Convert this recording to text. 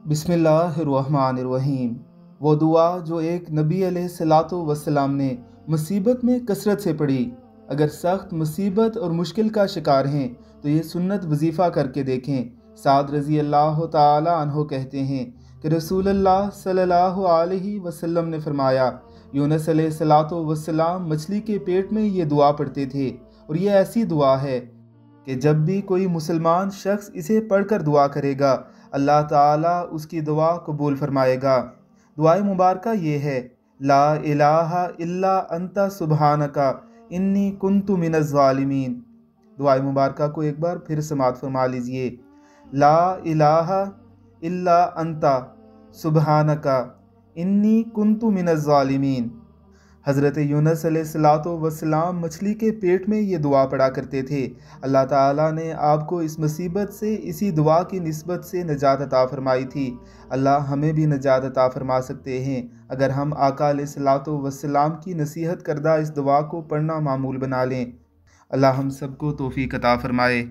बिस्मिल्लाहिर्रहमानिर्रहीम। वो दुआ जो एक नबी अलैहिस्सलातु वस्सलाम ने मुसीबत में कसरत से पढ़ी। अगर सख्त मुसीबत और मुश्किल का शिकार हैं तो ये सुन्नत वजीफ़ा करके देखें। साद रज़ी अल्लाह ताला अन्हो कहते हैं कि रसूलुल्लाह सल्लल्लाहु अलैहि वसल्लम ने फरमाया, यूनुस अलैहिस्सलातु वस्सलाम मछली के पेट में ये दुआ पढ़ते थे, और ये ऐसी दुआ है कि जब भी कोई मुसलमान शख्स इसे पढ़कर दुआ करेगा, अल्लाह ताला उसकी दुआ कबूल फरमाएगा। दुआए मुबारका ये है, ला इलाहा इल्ला अंता सुबहानका इन्नी कुन्तु मिनज़ ज़ालिमीन। दुआए मुबारका को एक बार फिर समाअत फरमा लीजिए। ला इलाहा इल्ला अंता सुबहानका इन्नी कुन्तु मिनज़ ज़ालिमीन। हज़रत यूनुस अलैहिस्सलातु वस्सलाम मछली के पेट में ये दुआ पढ़ा करते थे। अल्लाह ताला ने आपको इस मुसीबत से इसी दुआ की निस्बत से नजात अता फरमाई थी। अल्लाह हमें भी नजात अता फरमा सकते हैं अगर हम आका अलैहिस्सलातु वस्सलाम की नसीहत करदा इस दुआ को पढ़ना मामूल बना लें। अल्लाह हम सबको तौफीक अता फरमाए।